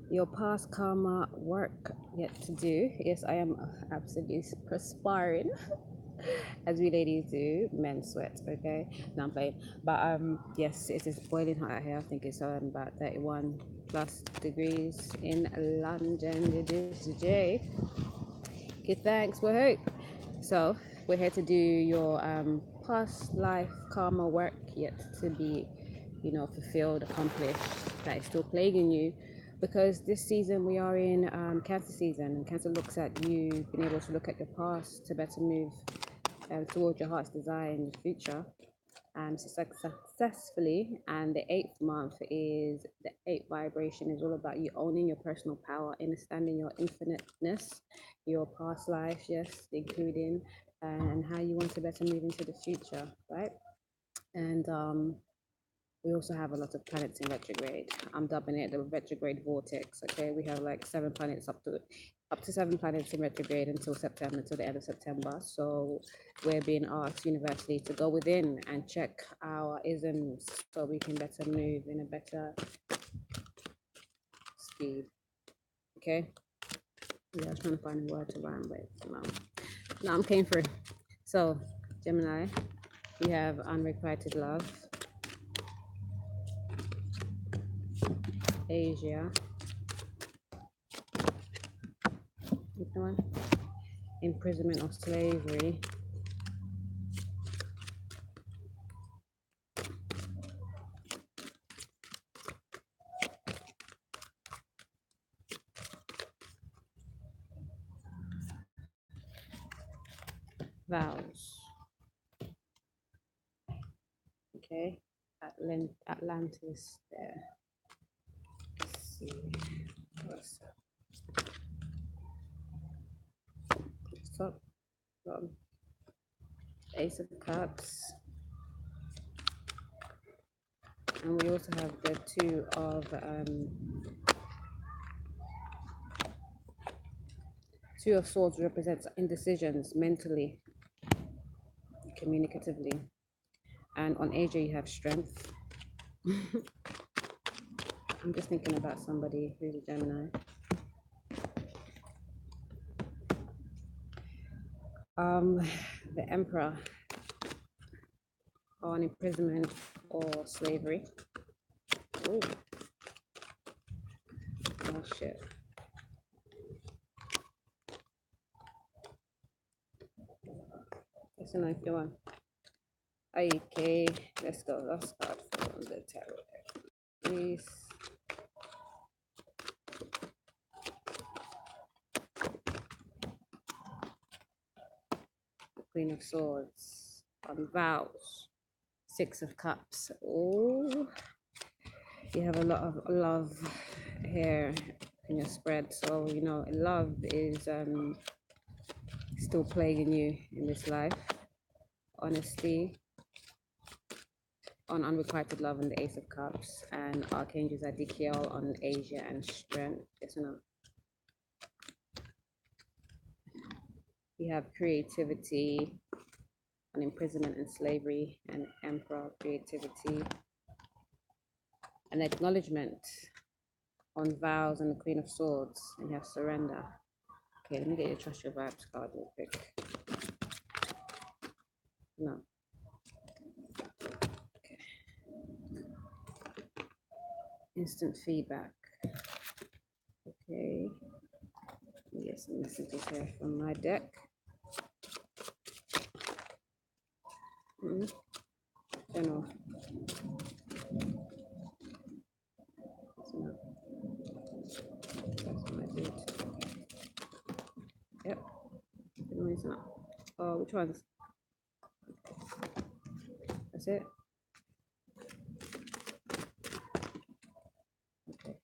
Your past karma work yet to do. Yes, I am absolutely perspiring, as we ladies do. Men sweat, okay? No, I'm playing. But yes, it is boiling hot out here. I think it's about 31 plus degrees in London today. Good, thanks. We're hope. So we're here to do your past life karma work yet to be, fulfilled, accomplished, that is still plaguing you. Because this season we are in Cancer season, and Cancer looks at you being able to look at your past to better move towards your heart's desire in the future. Successfully. And the eighth month is the eighth vibration, is all about you owning your personal power, understanding your infiniteness, your past life, yes, including and how you want to better move into the future, right? And we also have a lot of planets in retrograde. I'm dubbing it the retrograde vortex. Okay, we have like 7 planets, up to 7 planets in retrograde until September, until the end of September. So we're being asked universally to go within and check our isms so we can better move in a better speed. Okay. Yeah, I was trying to find a word to rhyme with. No, I'm came through. So Gemini, we have unrequited love. Asia. One. Imprisonment or slavery. Vows. Okay. Atlantis there. Let's see. What's up? Ace of Cups. And we also have the Two of Swords represents indecisions mentally, communicatively. And on Asia, you have strength. I'm just thinking about somebody who's a Gemini. The Emperor, on imprisonment or slavery. Ooh. Oh shit. That's a nice one. Okay, let's go. Let's start from the tarot. Please. Queen of Swords on vows. 6 of Cups. Oh, you have a lot of love here in your spread. So, love is still plaguing you in this life. Honesty on unrequited love and the Ace of Cups, and Archangel Zadkiel on Asia and strength. Yes or no? You have creativity on imprisonment and slavery, and Emperor, creativity, and acknowledgement on vows and the Queen of Swords, and you have surrender. Okay, let me get your Trust Your Vibes card real quick. No. Okay. Instant feedback. Okay. Yes, some messages here from my deck. General. That's my dude. Yep. No, it's not. Oh, which ones? That's it. Okay.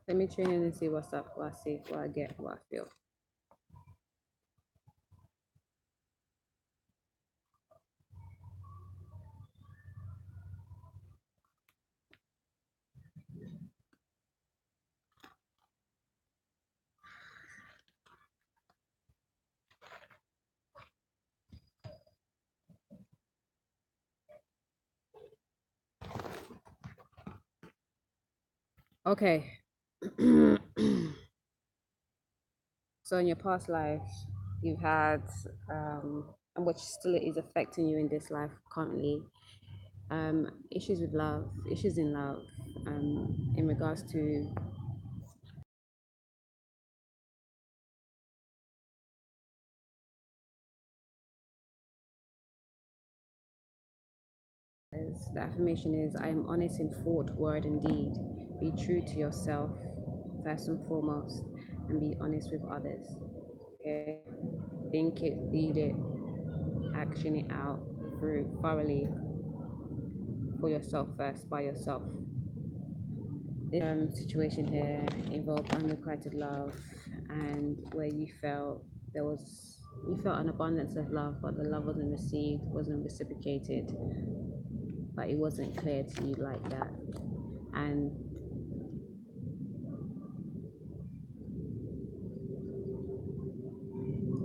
Let me tune in and see what's up, what I see, what I get, what I feel. Okay. So in your past life, you've had, and which still is affecting you in this life currently, issues with love, issues in love, in regards to the affirmation is, I am honest in thought, word, and deed. Be true to yourself, first and foremost, and be honest with others. Okay? Think it, lead it, action it out through thoroughly for yourself first, by yourself. This situation here involved unrequited love, and where you felt you felt an abundance of love, but the love wasn't received, wasn't reciprocated, but it wasn't clear to you like that. And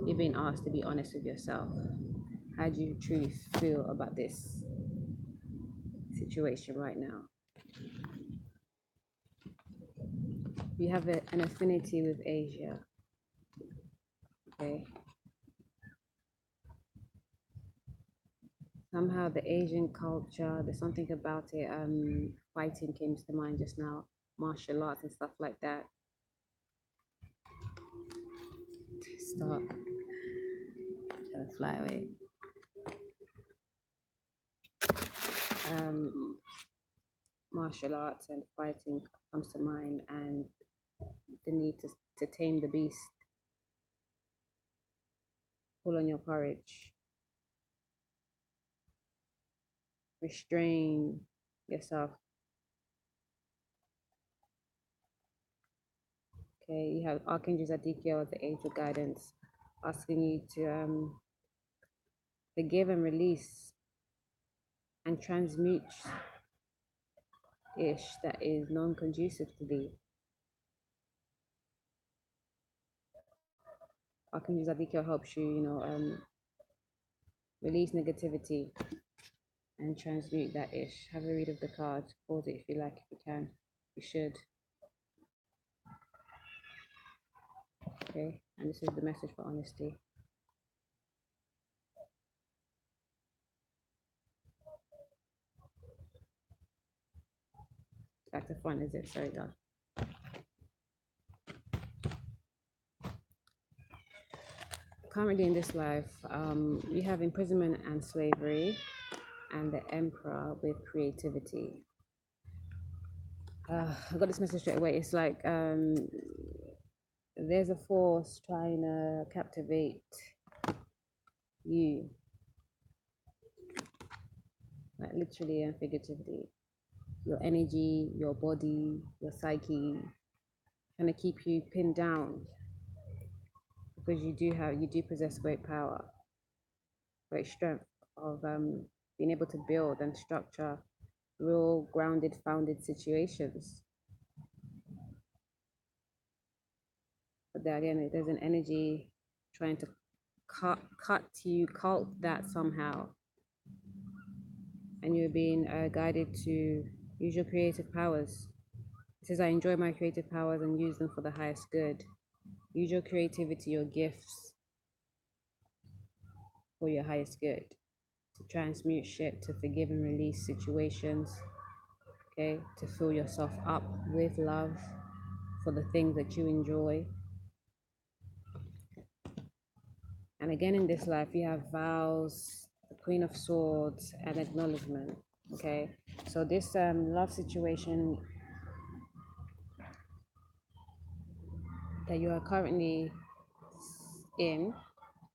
you're being asked to be honest with yourself. How do you truly feel about this situation right now? You have an affinity with Asia, okay? Somehow the Asian culture, there's something about it. Fighting came to mind just now, martial arts and stuff like that. Start to fly away. Um, Martial arts and fighting comes to mind, and the need to tame the beast. Pull on your courage. Restrain yourself. Okay, you have Archangel Zadkiel, the angel guidance, asking you to forgive and release and transmute ish that is non-conducive to thee. Archangel Zadkiel helps you, release negativity and transmute that ish. Have a read of the cards. Pause it if you like, if you can. You should. Okay, and this is the message for honesty. Back to front, is it? Sorry, done. Currently in this life, we have imprisonment and slavery, and the Emperor with creativity. I got this message straight away. It's like there's a force trying to captivate you, like literally and figuratively. Your energy, your body, your psyche, trying to keep you pinned down, because you do possess great power, great strength of being able to build and structure real grounded, founded situations. But then again, there's an energy trying to cut you, cult that somehow, and you're being guided to use your creative powers. It says, I enjoy my creative powers and use them for the highest good. Use your creativity, your gifts for your highest good. To transmute shit, to forgive and release situations, okay? To fill yourself up with love for the things that you enjoy. And again, in this life, you have vows, the Queen of Swords, and acknowledgement, okay? So this love situation that you are currently in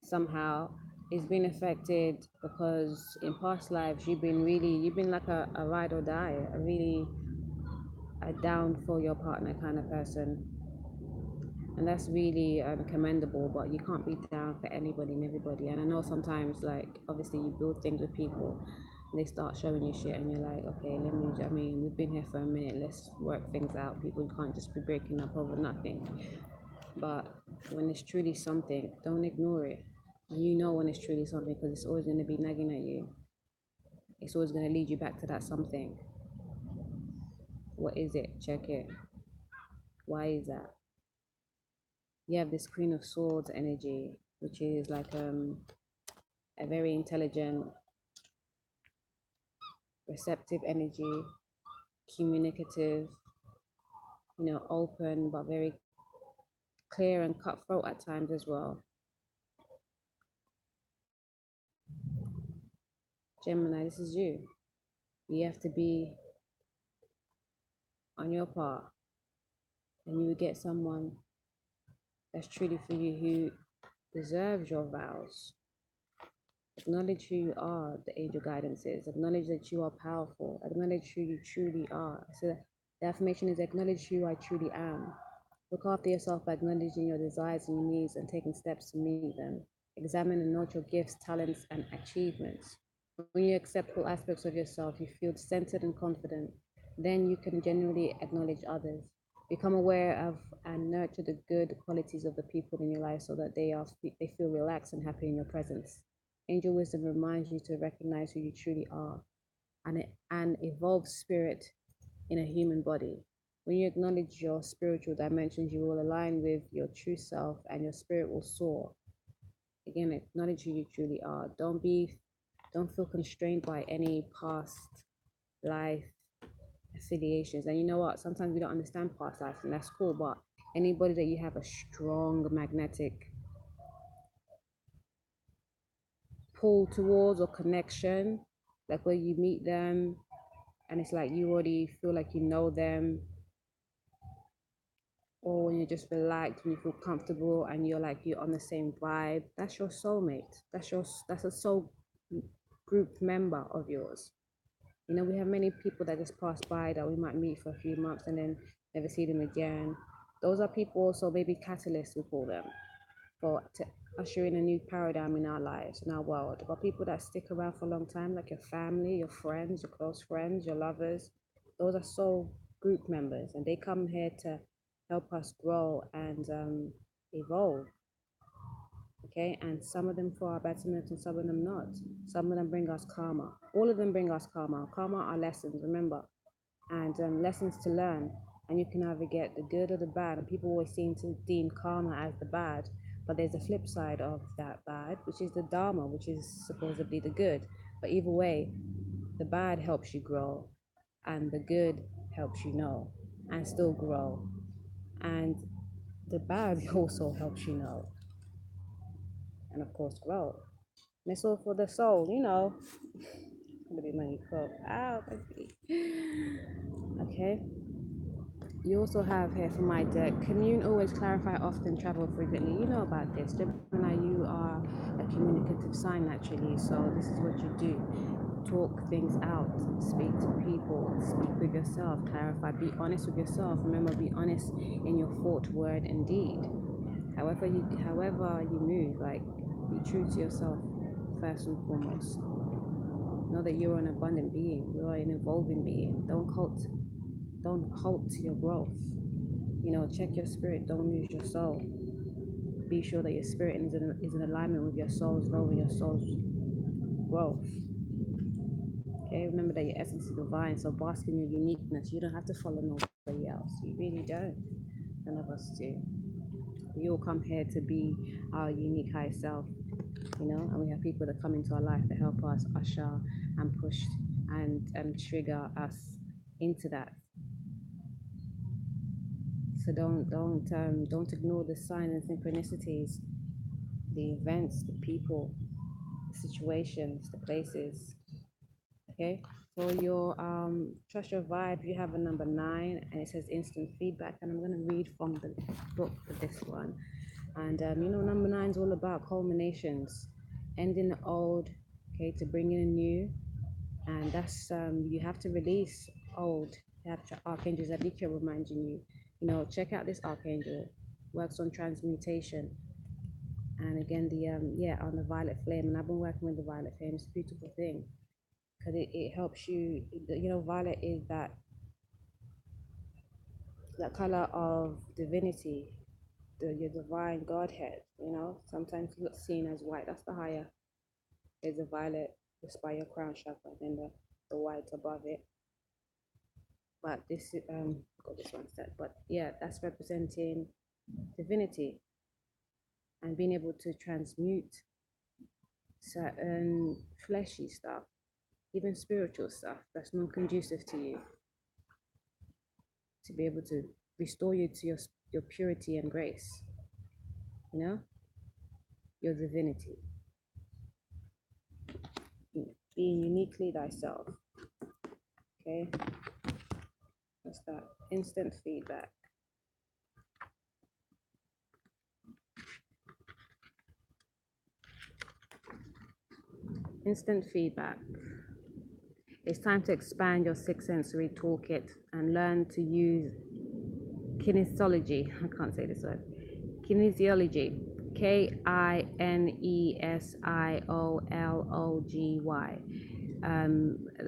somehow is being affected because in past lives you've been like a ride or die, a down for your partner kind of person, and that's really commendable. But you can't be down for anybody and everybody. And I know sometimes, like, obviously you build things with people and they start showing you shit and you're like, okay, I mean, we've been here for a minute, let's work things out. People can't just be breaking up over nothing. But when it's truly something, don't ignore it. And you know when it's truly something, because it's always going to be nagging at you. It's always going to lead you back to that something. What is it? Check it. Why is that? You have this Queen of Swords energy, which is like a very intelligent, receptive energy, communicative, open, but very clear and cutthroat at times as well. Gemini, this is you. You have to be on your part, and you will get someone that's truly for you, who deserves your vows. Acknowledge who you are, the angel guidance is. Acknowledge that you are powerful. Acknowledge who you truly are. So the affirmation is acknowledge who I truly am. Look after yourself by acknowledging your desires and your needs and taking steps to meet them. Examine and note your gifts, talents, and achievements. When you accept all aspects of yourself, you feel centered and confident. Then you can genuinely acknowledge others. Become aware of and nurture the good qualities of the people in your life so that they feel relaxed and happy in your presence. Angel wisdom reminds you to recognize who you truly are, and an evolved spirit in a human body. When you acknowledge your spiritual dimensions, you will align with your true self and your spirit will soar. Again, acknowledge who you truly are. Don't feel constrained by any past life affiliations. And you know what? Sometimes we don't understand past lives, and that's cool. But anybody that you have a strong magnetic pull towards or connection, like where you meet them and it's like you already feel like you know them, or when you're just relaxed, when you feel comfortable and you're on the same vibe, that's your soulmate. That's a soul group member of yours. We have many people that just pass by that we might meet for a few months and then never see them again. Those are people also, maybe catalysts, we call them, to usher in a new paradigm in our lives, in our world. But people that stick around for a long time, like your family, your friends, your close friends, your lovers, those are soul group members, and they come here to help us grow and evolve. Okay, and some of them for our betterment and some of them not. Some of them bring us karma. All of them bring us karma. Karma are lessons, remember, and lessons to learn. And you can either get the good or the bad. And people always seem to deem karma as the bad, but there's a flip side of that bad, which is the Dharma, which is supposedly the good. But either way, the bad helps you grow, and the good helps you know and still grow. And the bad also helps you know and of course grow. And it's all for the soul, Gonna be money cook. Ow, okay. You also have here for my deck, commune always, clarify often, travel frequently. You know about this. Gemini, you are a communicative sign naturally, so this is what you do. Talk things out, speak to people, speak with yourself, clarify, be honest with yourself. Remember, be honest in your thought, word, and deed. However you move, like be true to yourself first and foremost. Know that you're an abundant being, you're an evolving being. Don't halt to your growth. Check your spirit, don't lose your soul. Be sure that your spirit is in alignment with your soul's love and your soul's growth. Okay, remember that your essence is divine, so bask in your uniqueness. You don't have to follow nobody else. You really don't. None of us do. We all come here to be our unique high self, and we have people that come into our life to help us usher and push and trigger us into that. So don't ignore the signs and synchronicities, the events, the people, the situations, the places. Okay. For your trust your vibe, you have a number 9, and it says instant feedback. And I'm going to read from the book for this one. And number 9 is all about culminations, ending the old, okay, to bring in a new. And that's you have to release old. You have Archangel Zadika reminding you. Check out this archangel, works on transmutation, and again on the violet flame. And I've been working with the violet flame. It's a beautiful thing because it helps you. Violet is that color of divinity, your divine Godhead. Sometimes it's seen as white. That's the higher. There's a violet just by your crown chakra, and then the white above it. but this got this one set. But yeah, that's representing divinity and being able to transmute certain fleshy stuff, even spiritual stuff that's not conducive to you, to be able to restore you to your purity and grace, you know, your divinity, being uniquely thyself. Okay, that's that. Instant feedback. Instant feedback. It's time to expand your six sensory toolkit and learn to use kinesiology. I can't say this word. Kinesiology. Kinesiology.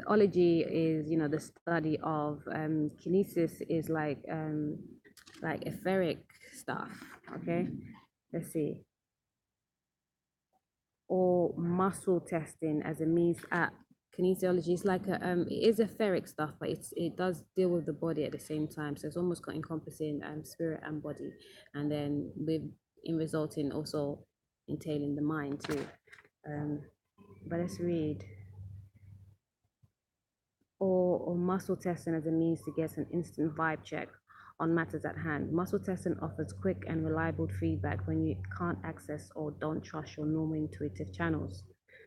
Ology is, the study of kinesis is like etheric stuff. Okay, let's see. Or muscle testing as a means at kinesiology. It's like it is etheric stuff, but it does deal with the body at the same time. So it's almost encompassing spirit and body, and then in resulting also entailing the mind too. But let's read. Or muscle testing as a means to get an instant vibe check on matters at hand. Muscle testing offers quick and reliable feedback when you can't access or don't trust your normal intuitive channels.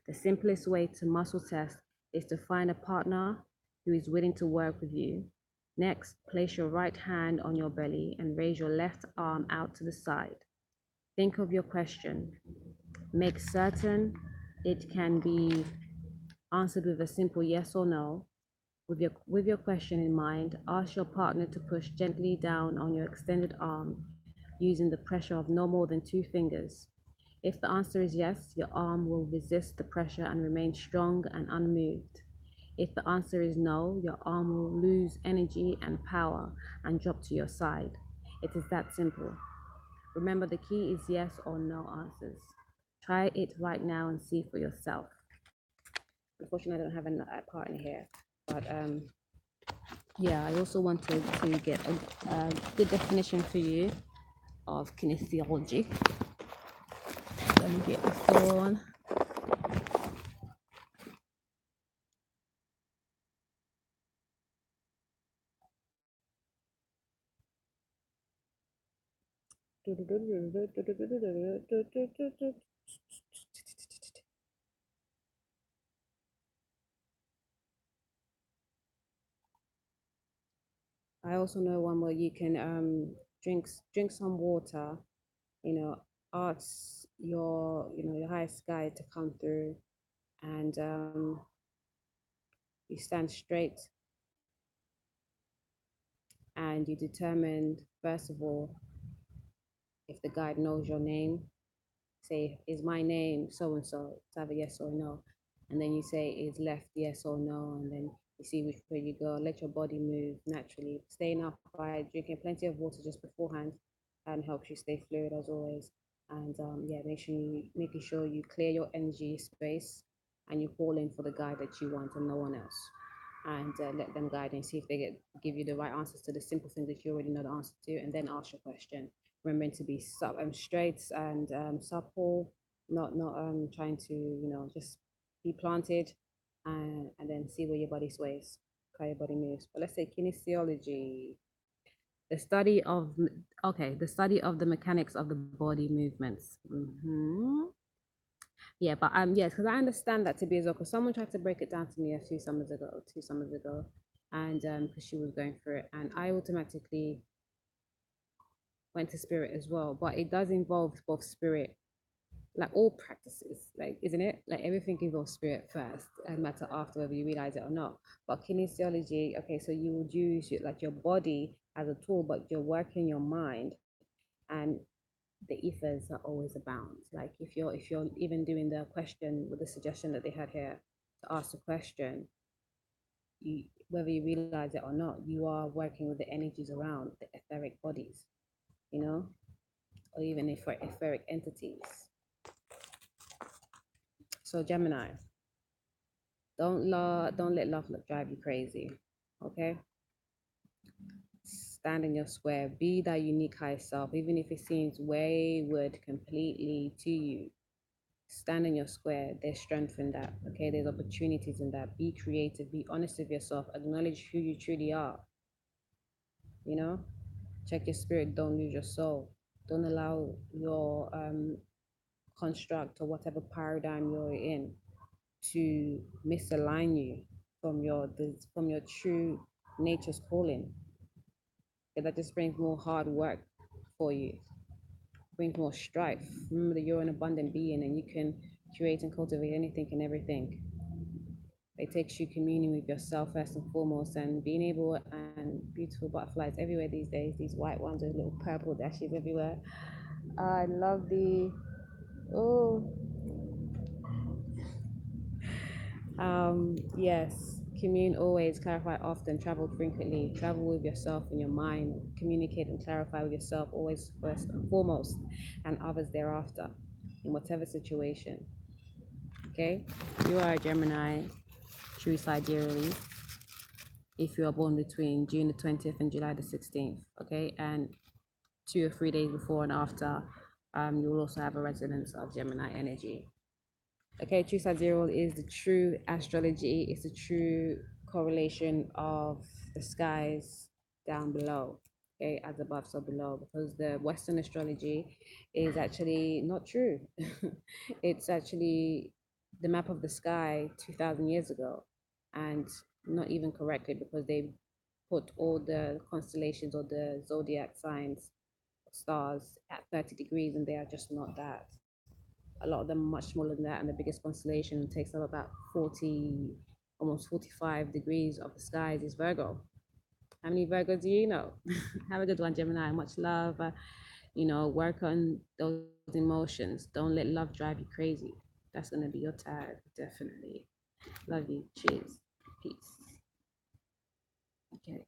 The simplest way to muscle test is to find a partner who is willing to work with you. Next, place your right hand on your belly and raise your left arm out to the side. Think of your question. Make certain it can be answered with a simple yes or no. With your question in mind, ask your partner to push gently down on your extended arm using the pressure of no more than 2 fingers. If the answer is yes, your arm will resist the pressure and remain strong and unmoved. If the answer is no, your arm will lose energy and power and drop to your side. It is that simple. Remember, the key is yes or no answers. Try it right now and see for yourself. Unfortunately, I don't have a partner here, but yeah, I also wanted to get a good definition for you of kinesiology. Let me get the phone. I also know one where you can drink some water, ask your highest guide to come through, and you stand straight and you determine first of all if the guide knows your name. Say, is my name so and so? It's either yes or no. And then you say, is left yes or no? And then you see which way you go. Let your body move naturally. Staying up by drinking plenty of water just beforehand and helps you stay fluid as always. And yeah, making sure you clear your energy space and you call in for the guide that you want and no one else. And let them guide and see if they give you the right answers to the simple things that you already know the answer to, and then ask your question. Remembering to be straight and supple, not trying to just be planted, and then see where your body sways, how your body moves. But let's say kinesiology, the study of the mechanics of the body movements. Yeah, but yes, because I understand that to be as well. Because someone tried to break it down to me a few summers ago, 2 summers ago, and because she was going through it, and I automatically went to spirit as well. But it does involve both spirit, like all practices, like isn't it? Like everything involves spirit first, and matter after whether you realize it or not. But kinesiology, okay, so you would use like your body as a tool, but you're working your mind, and the ethers are always abound. Like if you're even doing the question with the suggestion that they had here to ask the question, you, whether you realize it or not, you are working with the energies around the etheric bodies, or even etheric entities. So Gemini, don't let love drive you crazy, okay? stand in your square, be that unique high self, even if it seems wayward completely to you. Stand in your square. There's strength in that. Okay, there's opportunities in that. Be creative, be honest with yourself, acknowledge who you truly are. You know, check your spirit, don't lose your soul. Don't allow your construct or whatever paradigm you're in to misalign you from your true nature's calling. That just brings more hard work for you, brings more strife. Remember that you're an abundant being and you can create and cultivate anything and everything. It takes you communing with yourself first and foremost, and being able, and beautiful butterflies everywhere these days, these white ones with little purple dashes everywhere. I love the, oh, yes, commune always, clarify often, travel frequently, travel with yourself in your mind, communicate and clarify with yourself always first and foremost, and others thereafter, in whatever situation. Okay, you are a Gemini, true sidereally, if you are born between June the 20th and July the 16th. Okay, and 2 or 3 days before and after, you will also have a resonance of Gemini energy. Okay, true sidereal is the true astrology. It's the true correlation of the skies down below. Okay, as above, so below, because the Western astrology is actually not true. It's actually the map of the sky 2,000 years ago, and not even correctly because they put all the constellations or the zodiac signs, stars at 30 degrees, and they are just not that. A lot of them are much smaller than that, and the biggest constellation takes up about 40, almost 45 degrees of the skies is Virgo. How many Virgos do you know? Have a good one, Gemini. Much love. Work on those emotions. Don't let love drive you crazy. That's going to be your tag, definitely. Love you. Cheers. Peace. Okay.